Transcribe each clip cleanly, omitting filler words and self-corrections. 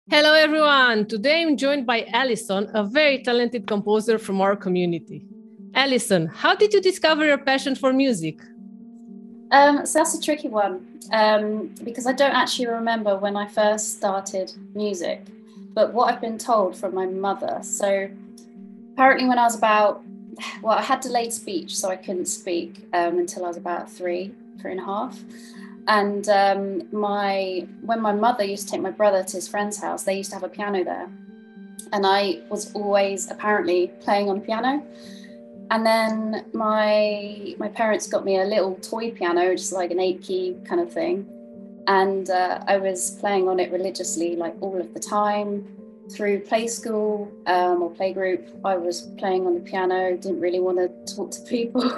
Hello everyone! Today I'm joined by ALISON, a very talented composer from our community. ALISON, how did you discover your passion for music? So that's a tricky one because I don't actually remember when I first started music, but what I've been told from my mother. So apparently when I was about, I had delayed speech, so I couldn't speak until I was about three and a half. And when my mother used to take my brother to his friend's house, they used to have a piano there. And I was always apparently playing on the piano. And then my parents got me a little toy piano, which is like an 8-key kind of thing. And I was playing on it religiously, like all of the time. Through play school or playgroup, I was playing on the piano, didn't really want to talk to people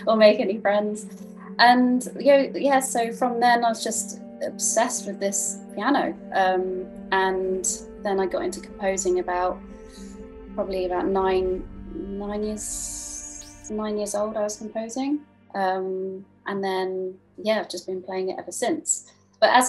or make any friends. And yeah, so from then I was just obsessed with this piano. And then I got into composing probably about nine years old. I was composing. And then, yeah, I've just been playing it ever since. But I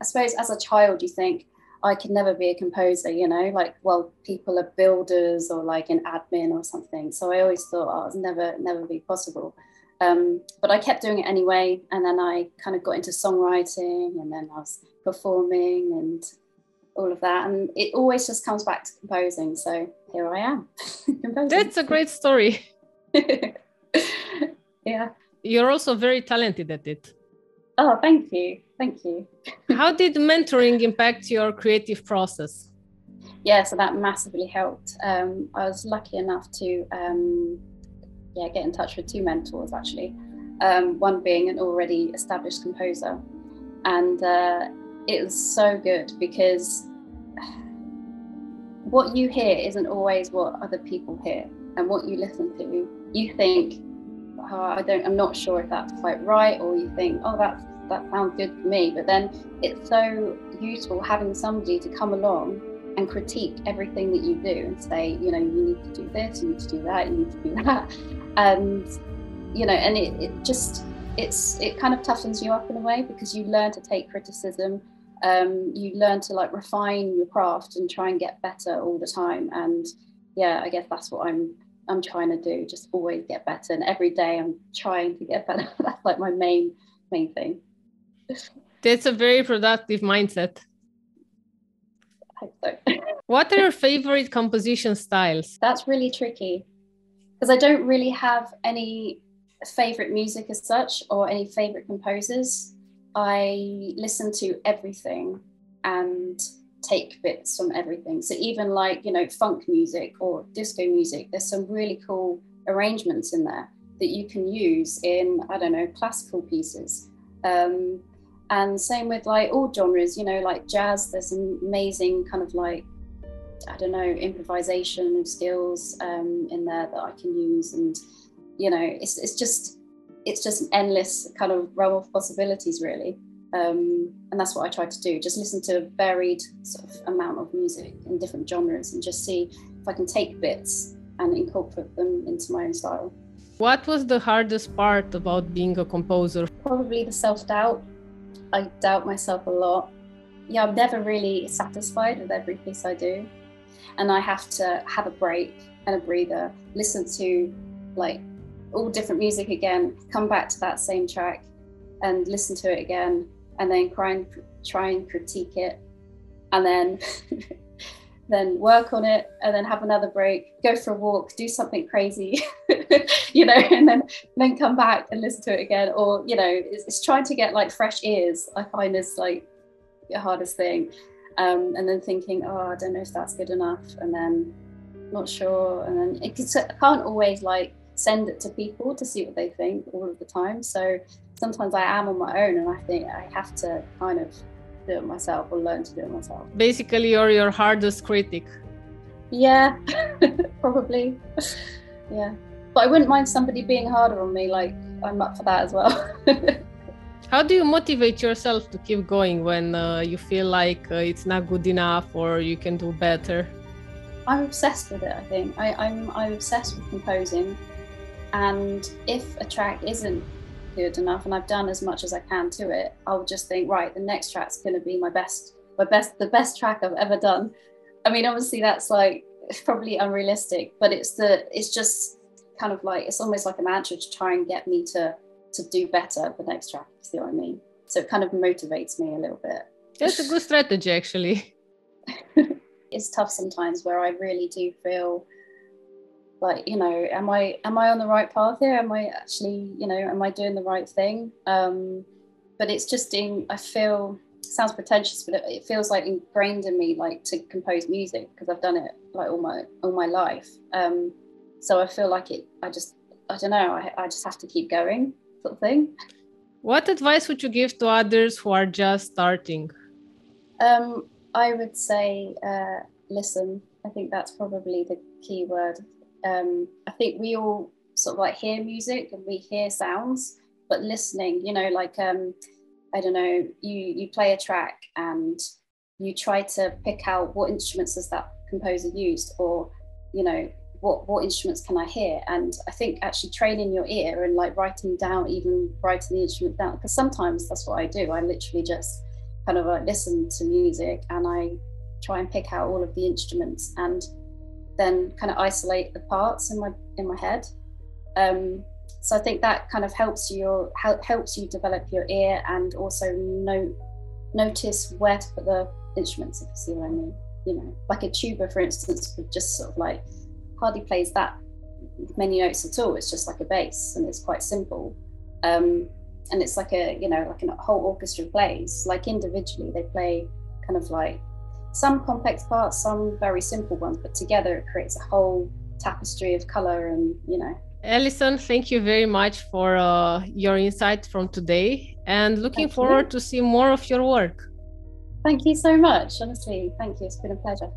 suppose as a child, you think, I could never be a composer, you know, like, well, people are builders or like in admin or something. So I always thought, oh, it was never be possible. But I kept doing it anyway. And then I kind of got into songwriting, and then I was performing and all of that. And it always just comes back to composing. So here I am. That's a great story. Yeah. You're also very talented at it. Oh, thank you. Thank you. How did mentoring impact your creative process? Yeah, so that massively helped. I was lucky enough to get in touch with two mentors, actually. One being an already established composer. And it was so good because what you hear isn't always what other people hear. And what you listen to, you think, I'm not sure if that's quite right, or you think, oh, that sounds good to me. But then it's so useful having somebody to come along and critique everything that you do and say, you know, you need to do this, you need to do that, you need to do that. And, you know, and it kind of toughens you up in a way, because you learn to take criticism. You learn to like refine your craft and try and get better all the time. And yeah, I guess that's what I'm trying to do, just always get better. And every day I'm trying to get better. That's like my main thing. That's a very productive mindset. I hope so. What are your favorite composition styles? That's really tricky because I don't really have any favorite music as such or any favorite composers. I listen to everything and take bits from everything. So even like, you know, funk music or disco music, there's some really cool arrangements in there that you can use in, I don't know, classical pieces. And same with like all genres, you know, like jazz, there's some amazing kind of like, I don't know, improvisation skills in there that I can use. And, you know, it's just an endless kind of realm of possibilities, really. And that's what I try to do, just listen to a varied sort of amount of music in different genres and just see if I can take bits and incorporate them into my own style. What was the hardest part about being a composer? Probably the self-doubt. I doubt myself a lot. Yeah, I'm never really satisfied with every piece I do. And I have to have a break and a breather, listen to like all different music again, come back to that same track and listen to it again, and then try and critique it, and then then work on it, and then have another break, go for a walk, do something crazy, you know, and then come back and listen to it again. Or, you know, it's trying to get like fresh ears, I find is like the hardest thing. And then thinking, oh, I don't know if that's good enough, and then not sure, and then I can't always like send it to people to see what they think all of the time. So sometimes I am on my own, and I think I have to kind of do it myself or learn to do it myself. Basically, you're your hardest critic. Yeah, probably. Yeah, but I wouldn't mind somebody being harder on me. Like, I'm up for that as well. How do you motivate yourself to keep going when you feel like it's not good enough or you can do better? I'm obsessed with it, I think. I'm obsessed with composing. And if a track isn't good enough and I've done as much as I can to it, I'll just think, right, the next track's going to be my best the best track I've ever done. I mean, obviously that's like probably unrealistic, but it's just kind of like, it's almost like a mantra to try and get me to do better the next track, you see what I mean? So it kind of motivates me a little bit. That's a good strategy, actually. It's tough sometimes where I really do feel like, you know, am I on the right path here? Am I actually, you know, am I doing the right thing? But it's just I feel, it sounds pretentious, but it feels like ingrained in me, like to compose music, because I've done it like all my life. So I feel like I don't know, I just have to keep going, sort of thing. What advice would you give to others who are just starting? I would say listen. I think that's probably the key word. I think we all sort of like hear music and we hear sounds, but listening, you know, like I don't know, you play a track and you try to pick out what instruments has that composer used, or, you know, what instruments can I hear? And I think actually training your ear and like writing the instrument down, because sometimes that's what I do. I literally just kind of like listen to music and I try and pick out all of the instruments and then kind of isolate the parts in my head. So I think that kind of helps you develop your ear, and also notice where to put the instruments, if you see what I mean. You know, like a tuba, for instance, would just sort of like hardly plays that many notes at all. It's just like a bass, and it's quite simple. And it's like a whole orchestra plays. Like individually, they play kind of like some complex parts, some very simple ones, but together it creates a whole tapestry of color, and you know. Alison, thank you very much for your insight from today, and looking forward to see more of your work. Thank you so much. Honestly, thank you. It's been a pleasure.